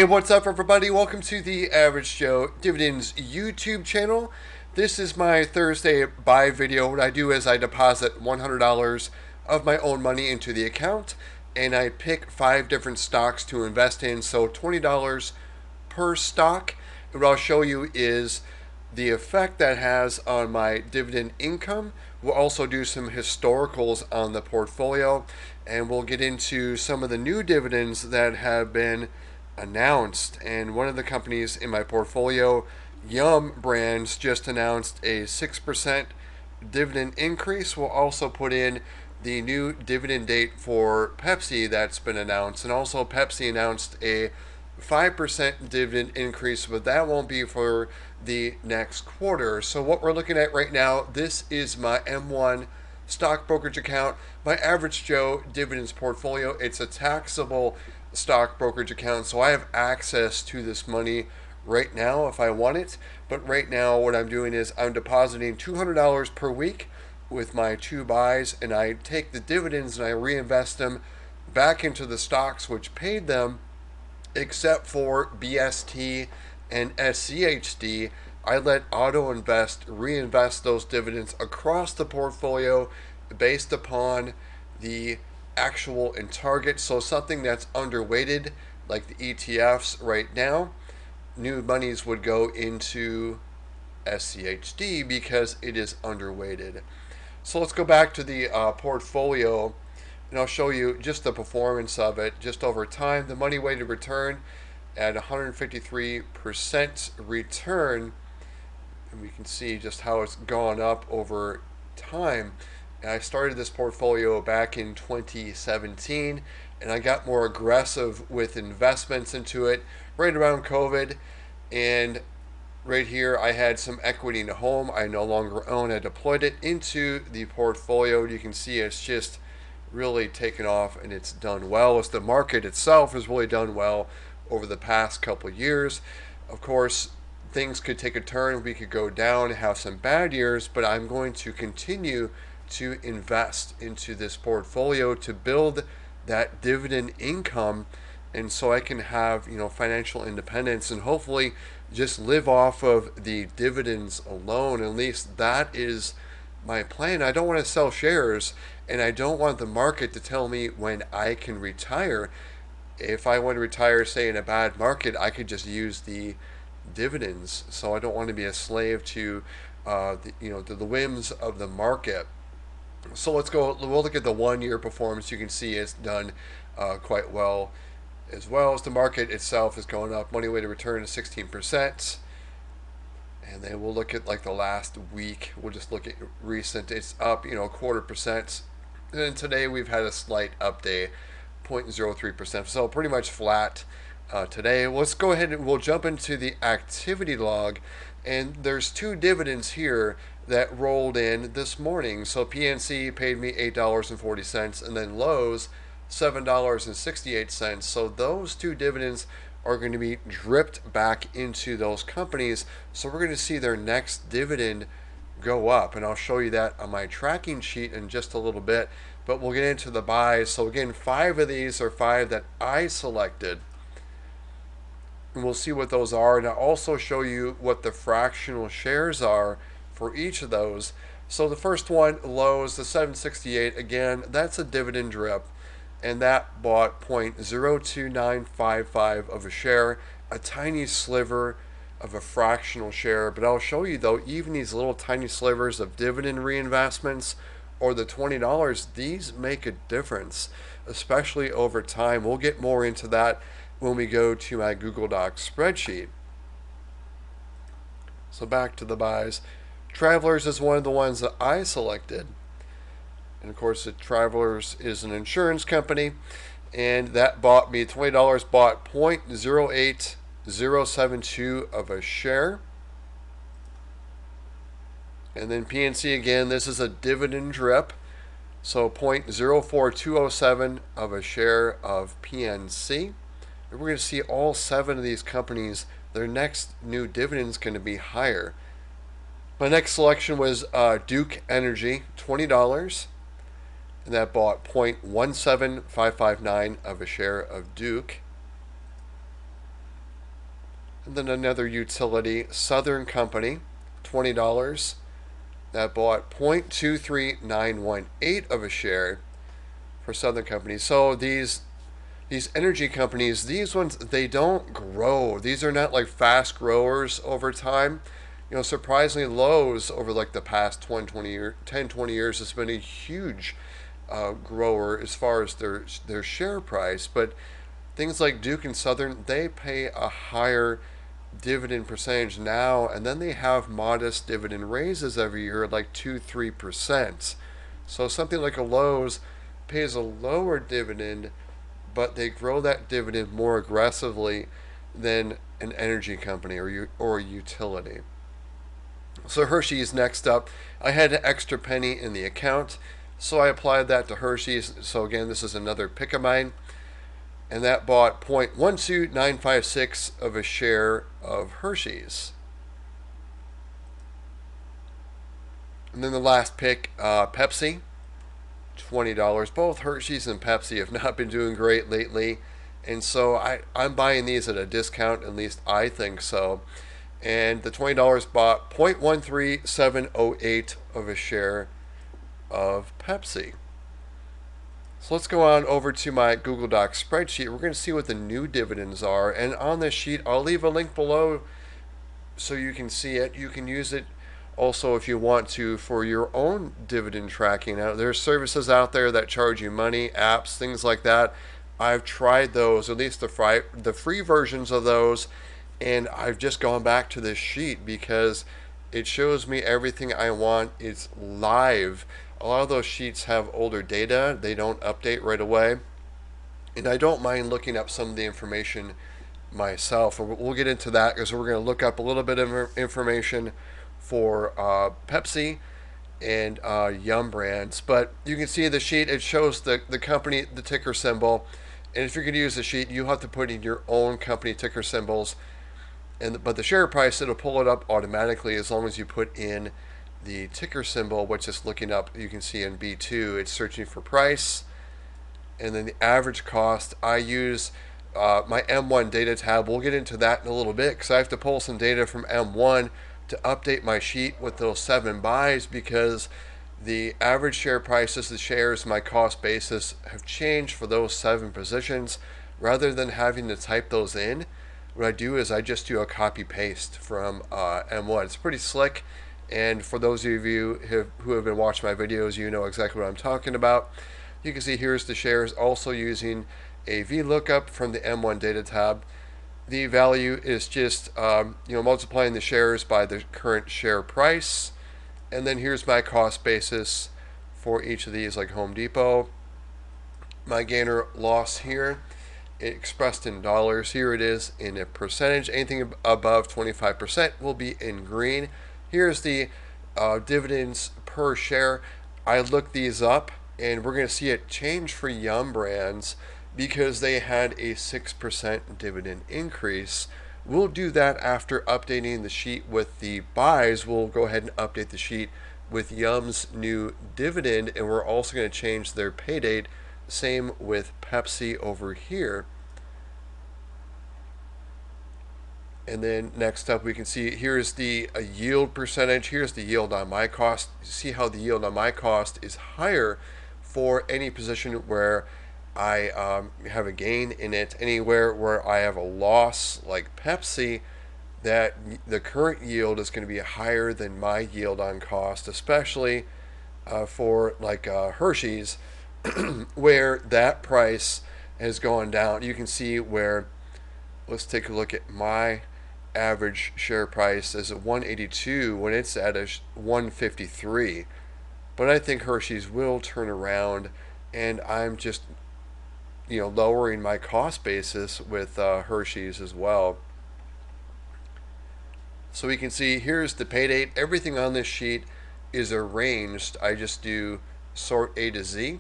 Hey, what's up, everybody? Welcome to the Average Joe Dividends YouTube channel. This is my Thursday buy video. What I do is I deposit $100 of my own money into the account, and I pick 5 different stocks to invest in, so $20 per stock. And what I'll show you is the effect that has on my dividend income. We'll also do some historicals on the portfolio, and we'll get into some of the new dividends that have been announced. And one of the companies in my portfolio, Yum Brands, just announced a 6% dividend increase. We'll also put in the new dividend date for Pepsi that's been announced, and also Pepsi announced a 5% dividend increase, but that won't be for the next quarter. So what we're looking at right now, this is my M1 stock brokerage account, my Average Joe Dividends portfolio. It's a taxable stock brokerage account, so I have access to this money right now if I want it. But right now what I'm doing is I'm depositing $200 per week with my 2 buys, and I take the dividends and I reinvest them back into the stocks which paid them, except for BST and SCHD. I let Auto Invest reinvest those dividends across the portfolio based upon the actual and target. So something that's underweighted, like the ETFs right now, new monies would go into SCHD because it is underweighted. So let's go back to the portfolio, and I'll show you just the performance of it just over time. The money weighted return at 153% return, and we can see just how it's gone up over time. And I started this portfolio back in 2017, and I got more aggressive with investments into it right around COVID. And right here I had some equity in a home I no longer own. I deployed it into the portfolio. You can see it's just really taken off, and it's done well, as the market itself has really done well over the past couple of years. Of course, things could take a turn. We could go down and have some bad years, but I'm going to continue to invest into this portfolio to build that dividend income, and so I can have, financial independence and hopefully just live off of the dividends alone. At least that is my plan. I don't want to sell shares, and I don't want the market to tell me when I can retire. If I want to retire, say in a bad market, I could just use the dividends. So I don't want to be a slave to to the whims of the market. So let's go. We'll look at the 1-year performance. You can see it's done quite well, as well as the market itself is going up. Money weighted return is 16%. And then we'll look at like the last week. We'll just look at recent. It's up, 0.25%. And then today we've had a slight update, 0.03%. So pretty much flat today. Let's go ahead and we'll jump into the activity log. And there's 2 dividends here that rolled in this morning. So PNC paid me $8.40, and then Lowe's $7.68. So those 2 dividends are going to be dripped back into those companies. So we're going to see their next dividend go up, and I'll show you that on my tracking sheet in just a little bit. But we'll get into the buys. So again, 5 of these are 5 that I selected, and we'll see what those are, and I'll also show you what the fractional shares are for each of those. So the first one, Lowe's, the 768, again, that's a dividend drip, and that bought 0.02955 of a share, a tiny sliver of a fractional share. But I'll show you though, even these little tiny slivers of dividend reinvestments or the $20, these make a difference, especially over time. We'll get more into that when we go to my Google Docs spreadsheet. So back to the buys. Travelers is one of the ones that I selected. And of course, Travelers is an insurance company, and that bought me $20, bought 0.08072 of a share. And then PNC, again, this is a dividend drip, so 0.04207 of a share of PNC. And we're going to see all 7 of these companies, their next new dividend is going to be higher. My next selection was Duke Energy, $20. And that bought 0.17559 of a share of Duke. And then another utility, Southern Company, $20. That bought 0.23918 of a share for Southern Company. So these energy companies, these ones, they don't grow. These are not like fast growers over time. You know, surprisingly, Lowe's over like the past 10, 20 years has been a huge grower as far as their share price. But things like Duke and Southern, they pay a higher dividend percentage now, and then they have modest dividend raises every year, like 2-3%. So something like a Lowe's pays a lower dividend, but they grow that dividend more aggressively than an energy company or a utility. So Hershey's next up. I had an extra penny in the account, so I applied that to Hershey's. So again, this is another pick of mine. And that bought 0.12956 of a share of Hershey's. And then the last pick, Pepsi, $20. Both Hershey's and Pepsi have not been doing great lately. And so I'm buying these at a discount, at least I think so. And the $20 bought 0.13708 of a share of Pepsi. So let's go on over to my Google Docs spreadsheet. We're going to see what the new dividends are. And on this sheet, I'll leave a link below so you can see it. You can use it also if you want to for your own dividend tracking. Now, there's services out there that charge you money, apps, things like that. I've tried those, at least the free versions of those, and I've just gone back to this sheet because it shows me everything I want. It's live. A lot of those sheets have older data. They don't update right away. And I don't mind looking up some of the information myself. We'll get into that because we're going to look up a little bit of information for Pepsi and Yum Brands. But you can see the sheet. It shows the company, the ticker symbol. And if you're going to use the sheet, you have to put in your own company ticker symbols. But the share price, it'll pull it up automatically as long as you put in the ticker symbol, which is looking up. You can see in B2, it's searching for price. And then the average cost, I use my M1 data tab. We'll get into that in a little bit because I have to pull some data from M1 to update my sheet with those 7 buys because the average share prices, the shares, my cost basis have changed for those 7 positions. Rather than having to type those in, what I do is I just do a copy paste from M1. It's pretty slick. And for those of you who have been watching my videos, you know exactly what I'm talking about. You can see here's the shares, also using a VLOOKUP from the M1 data tab. The value is just multiplying the shares by the current share price. And then here's my cost basis for each of these, like Home Depot. My gain or loss here, expressed in dollars. Here it is in a percentage. Anything above 25% will be in green. Here's the dividends per share. I looked these up, and we're going to see it change for Yum Brands because they had a 6% dividend increase. We'll do that after updating the sheet with the buys. We'll go ahead and update the sheet with Yum's new dividend, and we're also going to change their pay date. Same with Pepsi over here. And then next up, we can see here's the yield percentage. Here's the yield on my cost. See how the yield on my cost is higher for any position where I have a gain in it. Anywhere where I have a loss, like Pepsi, that the current yield is going to be higher than my yield on cost, especially for like Hershey's, where that price has gone down. You can see where, let's take a look at my average share price is at 182 when it's at a 153. But I think Hershey's will turn around, and I'm just lowering my cost basis with Hershey's as well. So we can see here's the pay date. Everything on this sheet is arranged. I just do sort A to Z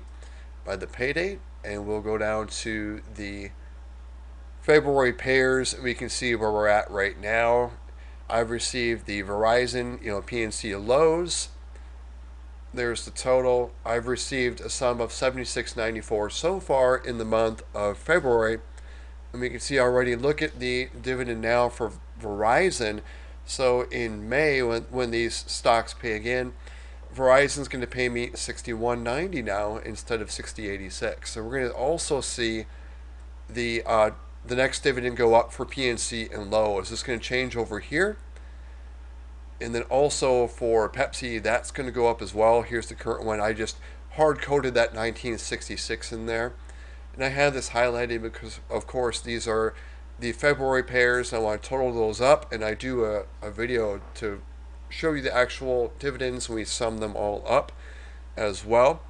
by the pay date, and we'll go down to the February pairs. We can see where we're at right now. I've received the Verizon, PNC Lowe's. There's the total. I've received a sum of $76.94 so far in the month of February. And we can see already, look at the dividend now for Verizon. So in May, when these stocks pay again, Verizon's going to pay me $61.90 now instead of $60.86. So we're going to also see the the next dividend go up for PNC and Lowe's. This is going to change over here. And then also for Pepsi, that's going to go up as well. Here's the current one. I just hard coded that 1966 in there. And I have this highlighted because, of course, these are the February pairs. I want to total those up, and I do a video to show you the actual dividends, and we sum them all up as well.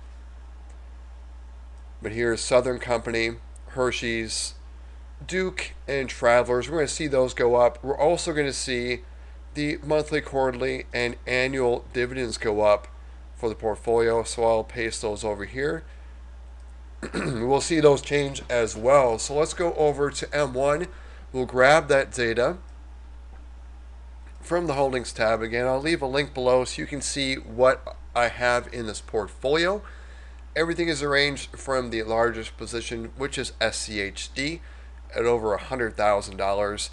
But here's Southern Company, Hershey's, Duke, and Travelers. We're going to see those go up. We're also going to see the monthly, quarterly, and annual dividends go up for the portfolio. So I'll paste those over here. We'll see those change as well. So let's go over to M1. We'll grab that data from the Holdings tab. Again, I'll leave a link below so you can see what I have in this portfolio. Everything is arranged from the largest position, which is SCHD, at over $100,000.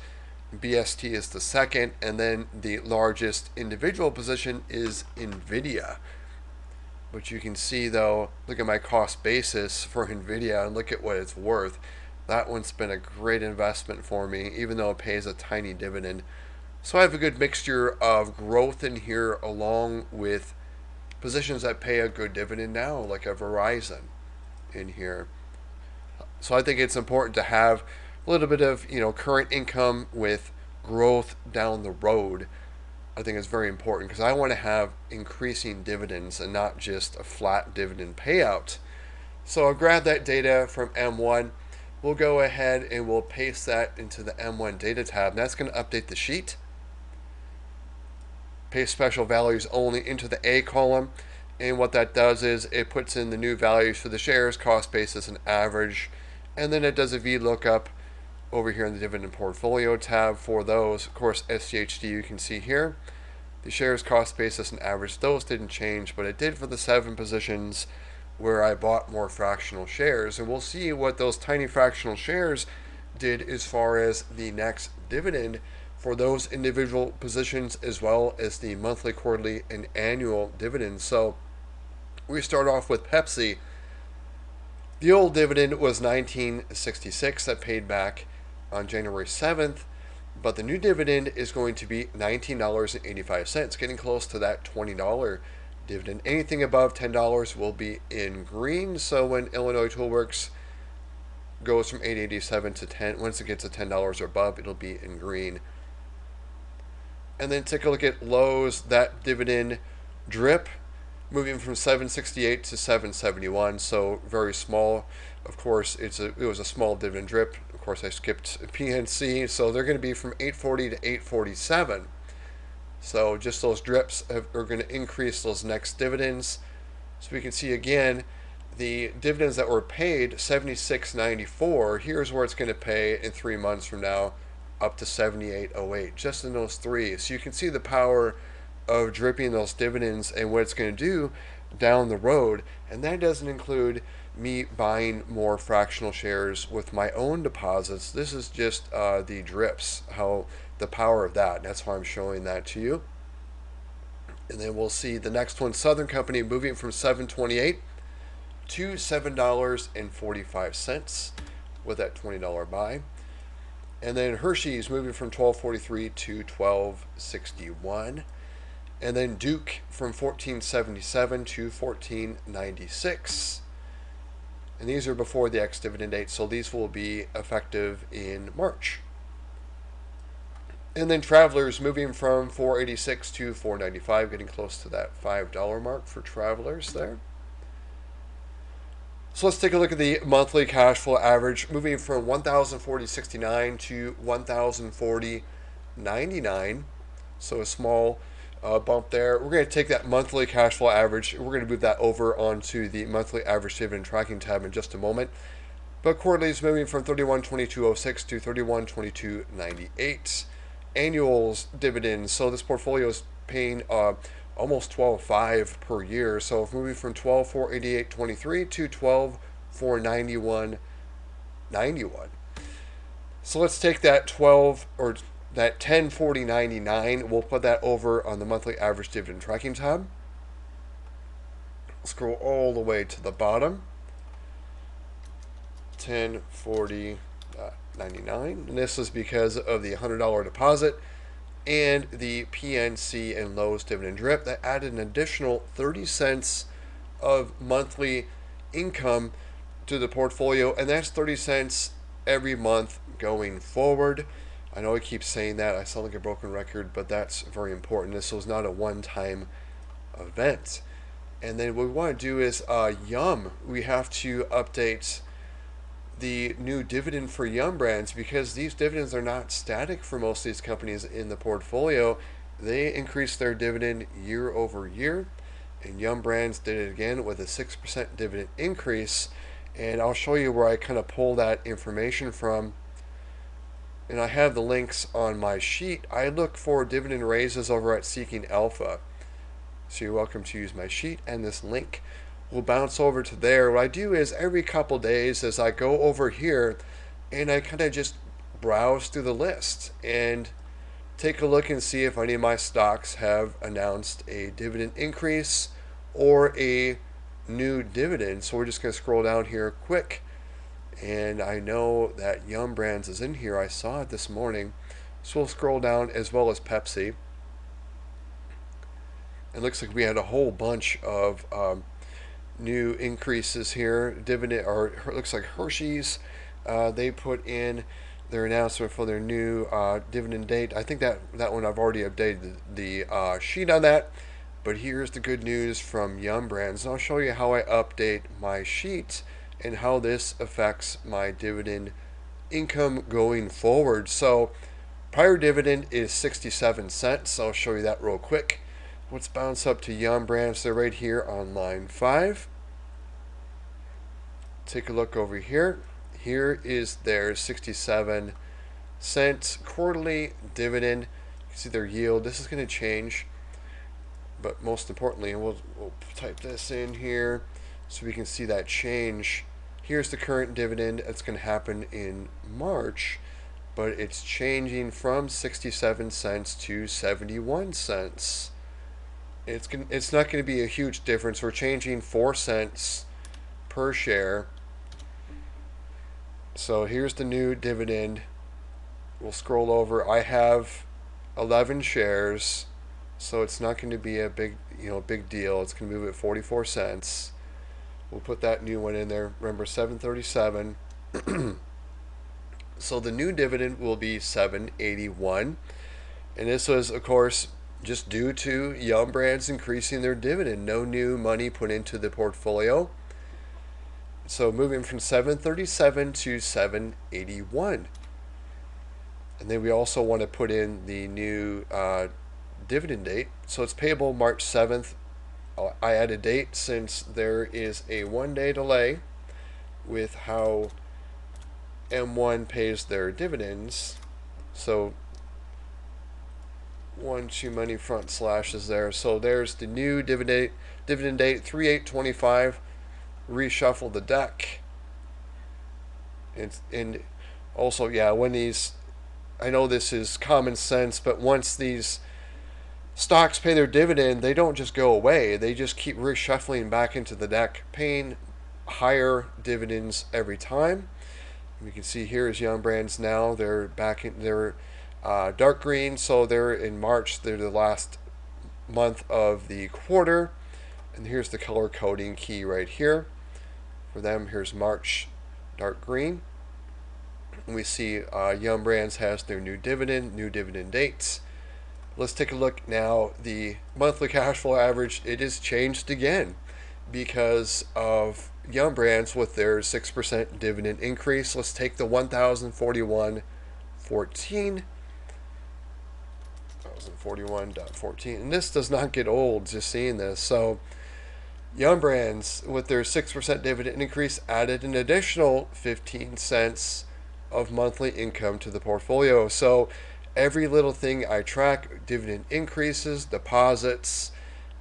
BST is the second, and then the largest individual position is NVIDIA. But you can see, though, look at my cost basis for NVIDIA and look at what it's worth. That one's been a great investment for me, even though it pays a tiny dividend. So I have a good mixture of growth in here along with positions that pay a good dividend now, like a Verizon in here. So I think it's important to have a little bit of, current income with growth down the road. I think it's very important because I want to have increasing dividends and not just a flat dividend payout. So I'll grab that data from M1. We'll go ahead and we'll paste that into the M1 data tab. And that's going to update the sheet. Paste special values only into the A column. And what that does is it puts in the new values for the shares, cost basis, and average. And then it does a VLOOKUP over here in the dividend portfolio tab for those. Of course, SCHD you can see here. The shares, cost basis, and average, those didn't change, but it did for the 7 positions where I bought more fractional shares. And we'll see what those tiny fractional shares did as far as the next dividend for those individual positions, as well as the monthly, quarterly, and annual dividends. So we start off with Pepsi. The old dividend was $19.66 that paid back on January 7th, but the new dividend is going to be $19.85, getting close to that $20 dividend. Anything above $10 will be in green. So when Illinois Toolworks goes from $8.87 to $10, once it gets to $10 or above, it'll be in green. And then take a look at Lowe's. That dividend drip moving from $7.68 to $7.71, so very small. Of course, it was a small dividend drip. Of course, I skipped PNC, so they're going to be from $8.40 to $8.47. So just those drips are going to increase those next dividends. So we can see again the dividends that were paid, $76.94. Here's where it's going to pay in 3 months from now, up to $78.08, just in those 3. So you can see the power of dripping those dividends and what it's going to do down the road. And that doesn't include me buying more fractional shares with my own deposits. This is just the drips, how the power of that. That's why I'm showing that to you. And then we'll see the next one, Southern Company, moving from $7.28 to $7.45 with that $20 buy. And then Hershey's moving from $12.43 to $12.61. And then Duke from $14.77 to $14.96. And these are before the ex-dividend date, so these will be effective in March. And then Travelers moving from $4.86 to $4.95, getting close to that $5 mark for Travelers there. So let's take a look at the monthly cash flow average, moving from $1,040.69 to $1,040.99. So a small bump there. We're going to take that monthly cash flow average. We're going to move that over onto the monthly average dividend tracking tab in just a moment. But quarterly is moving from $31.2206 to $31.2298. Annuals dividends. So this portfolio is paying almost $12.5 per year. So if moving from $12,488.23 to $12,491.91. So let's take that 12 or that 1040.99, we'll put that over on the monthly average dividend tracking tab. Scroll all the way to the bottom. 1040.99, and this is because of the $100 deposit and the PNC and Lowe's dividend drip that added an additional 30 cents of monthly income to the portfolio, and that's 30 cents every month going forward. I know I keep saying that, I sound like a broken record, but that's very important. This was not a one-time event. And then what we want to do is Yum. We have to update the new dividend for Yum Brands, because these dividends are not static for most of these companies in the portfolio. They increase their dividend year over year, and Yum Brands did it again with a 6% dividend increase. And I'll show you where I kind of pull that information from. And I have the links on my sheet. I look for dividend raises over at Seeking Alpha. So you're welcome to use my sheet, and this link will bounce over to there. What I do is every couple days as I go over here and I kind of just browse through the list and take a look and see if any of my stocks have announced a dividend increase or a new dividend. So we're just going to scroll down here quick, and I know that Yum Brands is in here. I saw it this morning. So we'll scroll down, as well as Pepsi. It looks like we had a whole bunch of new increases here. Dividend, or it looks like Hershey's, they put in their announcement for their new dividend date. I think that one I've already updated the sheet on that. But here's the good news from Yum Brands. And I'll show you how I update my sheet and how this affects my dividend income going forward. So prior dividend is 67 cents. I'll show you that real quick. Let's bounce up to Yum Brands. They're right here on line 5. Take a look over here. Here is their 67 cent quarterly dividend. You can see their yield. This is going to change, but most importantly, we'll type this in here so we can see that change. Here's the current dividend. It's going to happen in March, but it's changing from 67 cents to 71 cents. It's not going to be a huge difference. We're changing 4 cents per share. So here's the new dividend. We'll scroll over. I have 11 shares, so it's not going to be a big deal. It's going to move at 44 cents. We'll put that new one in there. Remember, 737. So the new dividend will be 781, and this was, of course, just due to Yum Brands increasing their dividend. No new money put into the portfolio. So moving from 737 to 781. And then we also want to put in the new dividend date. So it's payable March 7th. I add a date since there is a 1-day delay with how M1 pays their dividends. So 1-2 money front slashes there. So there's the new dividend date 3/8/25. Reshuffle the deck. And also, yeah, when these, I know this is common sense, but once these stocks pay their dividend, they don't just go away. They just keep reshuffling back into the deck, paying higher dividends every time. And you can see here is Yum Brands now. They're back in their dark green, so they're in March. They're the last month of the quarter. And here's the color coding key right here. For them, here's March, dark green. And we see Yum Brands has their new dividend dates. Let's take a look now. The monthly cash flow average, it is changed again because of Yum Brands with their 6% dividend increase. Let's take the 1,041.14. 1,041.14. And this does not get old just seeing this. So Yum Brands, with their 6% dividend increase, added an additional 15 cents of monthly income to the portfolio. So every little thing I track, dividend increases, deposits,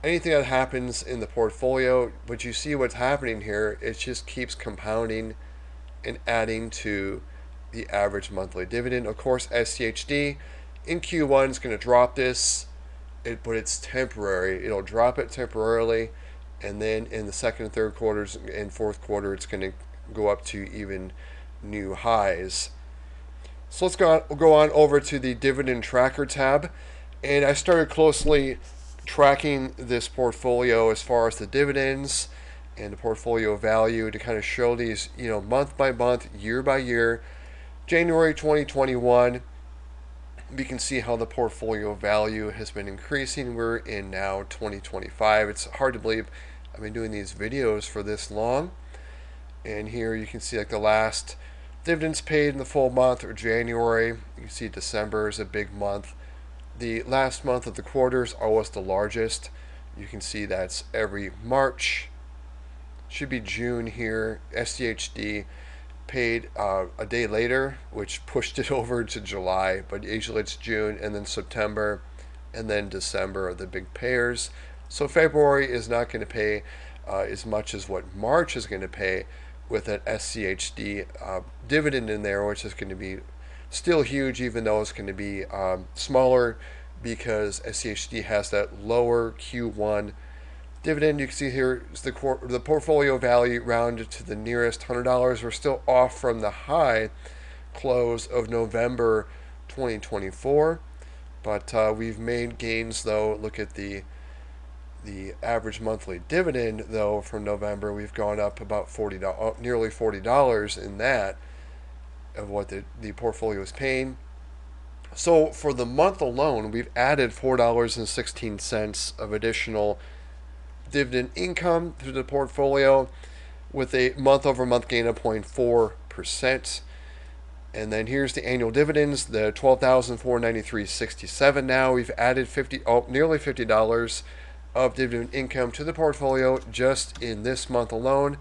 anything that happens in the portfolio, but you see what's happening here, it just keeps compounding and adding to the average monthly dividend. Of course, SCHD, In Q1, it's going to drop this, but it's temporary. It'll drop it temporarily, and then in the second and third quarters and fourth quarter, it's going to go up to even new highs. So let's go on over to the dividend tracker tab, and I started closely tracking this portfolio as far as the dividends and the portfolio value to kind of show these, month by month, year by year. January 2021, we can see how the portfolio value has been increasing. We're in now 2025. It's hard to believe I've been doing these videos for this long. And here you can see like the last dividends paid in the full month or January. You can see December is a big month. The last month of the quarter is always the largest. You can see that's every March. Should be June here. SCHD paid a day later, which pushed it over to July, but usually it's June, and then September, and then December are the big payers. So February is not going to pay as much as what March is going to pay, with an SCHD dividend in there, which is going to be still huge, even though it's going to be smaller, because SCHD has that lower Q1 dividend. You can see here is the portfolio value rounded to the nearest $100. We're still off from the high close of November 2024, but we've made gains though. Look at the average monthly dividend though from November. We've gone up about nearly $40 in that of what the portfolio is paying. So for the month alone, we've added $4.16 of additional dividend income to the portfolio, with a month-over-month gain of 0.4%. And then here's the annual dividends, the $12,493.67. Now we've added nearly $50 of dividend income to the portfolio just in this month alone,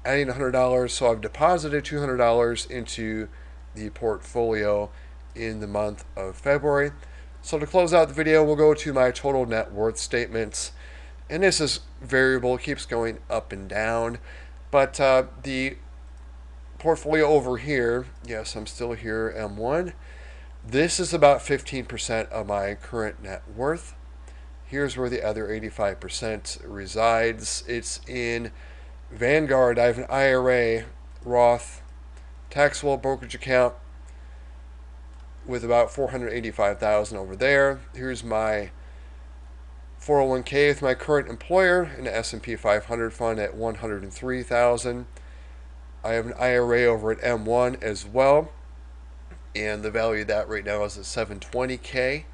adding $100. So I've deposited $200 into the portfolio in the month of February. So to close out the video, we'll go to my total net worth statements. And this is variable, it keeps going up and down. But the portfolio over here, yes, I'm still here, M1. This is about 15% of my current net worth. Here's where the other 85% resides. It's in Vanguard. I have an IRA, Roth, taxable brokerage account with about $485,000 over there. Here's my 401k with my current employer in the S&P 500 fund at $103,000. I have an IRA over at M1 as well, and the value of that right now is at $720K.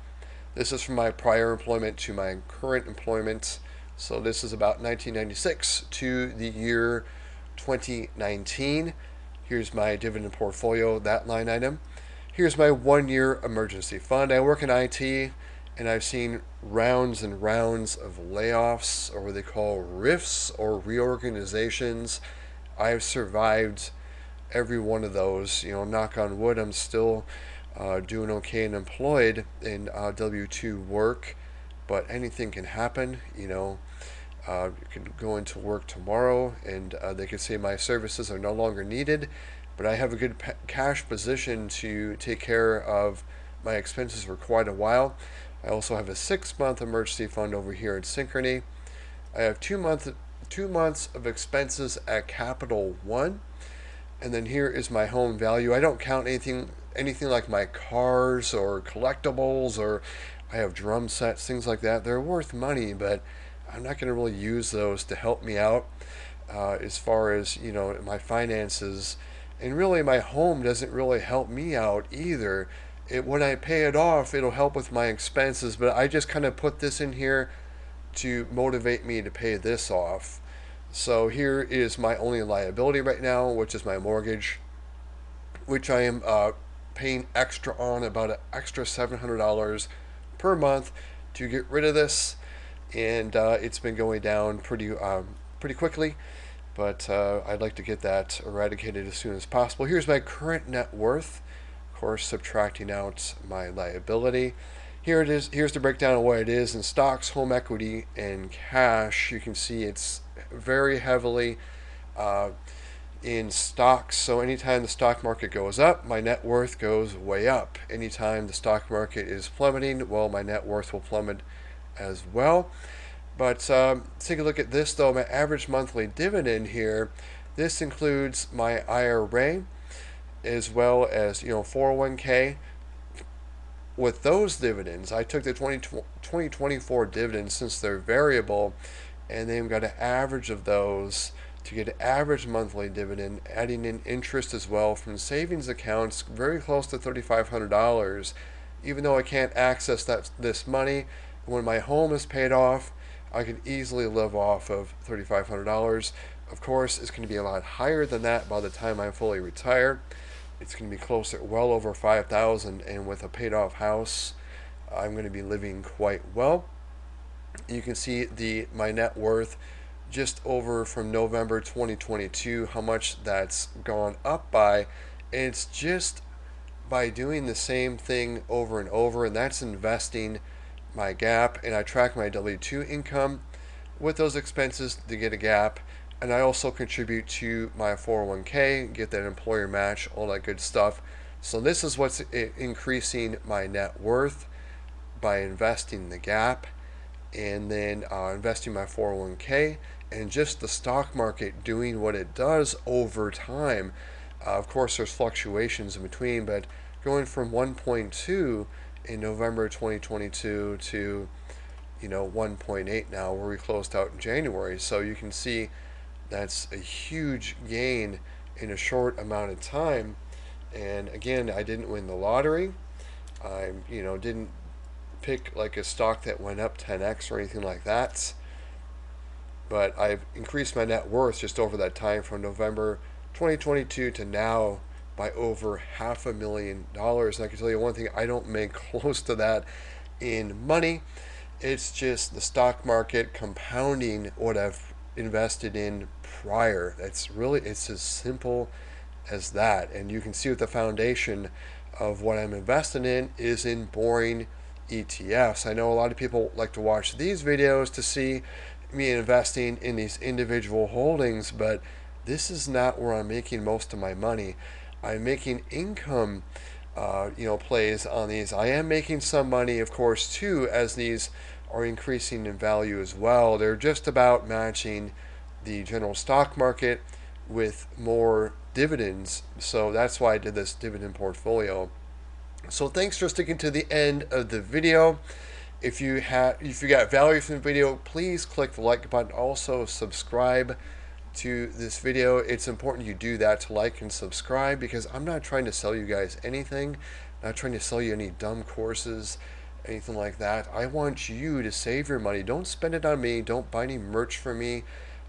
This is from my prior employment to my current employment. So this is about 1996 to the year 2019. Here's my dividend portfolio, that line item. Here's my 1-year emergency fund. I work in IT, and I've seen rounds and rounds of layoffs, or what they call RIFs, or reorganizations. I've survived every one of those. Knock on wood, I'm still doing okay and employed in W-2 work, but anything can happen. You can go into work tomorrow and they could say my services are no longer needed, but I have a good cash position to take care of my expenses for quite a while. I also have a 6-month emergency fund over here at Synchrony. I have 2 months of expenses at Capital One. And then here is my home value. I don't count anything like my cars or collectibles, or I have drum sets, things like that. They're worth money, but I'm not going to really use those to help me out as far as my finances. And really, my home doesn't really help me out either. When I pay it off, it'll help with my expenses, but I just kind of put this in here to motivate me to pay this off. So here is my only liability right now, which is my mortgage, which I am paying extra on, about an extra $700 per month to get rid of this. And it's been going down pretty quickly, but I'd like to get that eradicated as soon as possible. Here's my current net worth, of course, subtracting out my liability. Here it is. Here's the breakdown of what it is in stocks, home equity, and cash. You can see it's very heavily in stocks. So anytime the stock market goes up, my net worth goes way up. Anytime the stock market is plummeting, well, my net worth will plummet as well. But take a look at this though. My average monthly dividend here, this includes my IRA as well as 401k. With those dividends, I took the 2024 dividends since they're variable, and then got an average of those to get an average monthly dividend, adding in interest as well from savings accounts, very close to $3,500. Even though I can't access this money, when my home is paid off, I can easily live off of $3,500. Of course, it's going to be a lot higher than that by the time I fully retire. It's going to be closer, well over 5,000, and with a paid off house, I'm going to be living quite well. You can see my net worth just over from November 2022, how much that's gone up by. And it's just by doing the same thing over and over, and that's investing my gap. And I track my W-2 income with those expenses to get a gap. And I also contribute to my 401k, get that employer match, all that good stuff. So this is what's increasing my net worth by investing the gap, and then investing my 401k, and just the stock market doing what it does over time. Of course, there's fluctuations in between, but going from 1.2 in November 2022 to 1.8 now, where we closed out in January. So you can see that's a huge gain in a short amount of time. And again, I didn't win the lottery. I didn't pick like a stock that went up 10x or anything like that. But I've increased my net worth just over that time from November 2022 to now by over $500,000. And I can tell you one thing, I don't make close to that in money. It's just the stock market compounding what I've invested in prior. It's as simple as that. And you can see what the foundation of what I'm investing in is in boring ETFs. I know a lot of people like to watch these videos to see me investing in these individual holdings, but this is not where I'm making most of my money. I'm making income plays on these. I am making some money, of course, too, as these are increasing in value as well. They're just about matching the general stock market with more dividends. So that's why I did this dividend portfolio. So thanks for sticking to the end of the video. If you got value from the video, please click the like button. Also subscribe to this video. It's important you do that, to like and subscribe, because I'm not trying to sell you guys anything. I'm not trying to sell you any dumb courses, anything like that. I want you to save your money. Don't spend it on me. Don't buy any merch from me.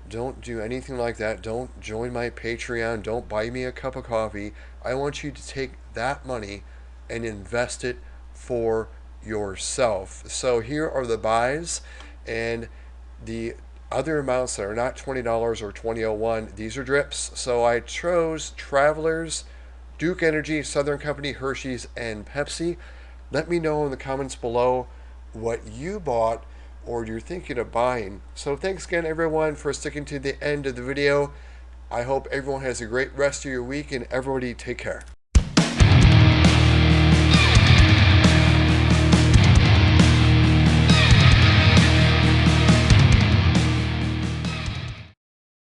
Don't do anything like that. Don't join my Patreon. Don't buy me a cup of coffee. I want you to take that money and invest it for yourself. So here are the buys, and the other amounts that are not $20 or $20.01, these are drips. So I chose Travelers, Duke Energy, Southern Company, Hershey's, and Pepsi. Let me know in the comments below what you bought or you're thinking of buying. So thanks again, everyone, for sticking to the end of the video. I hope everyone has a great rest of your week, and everybody take care.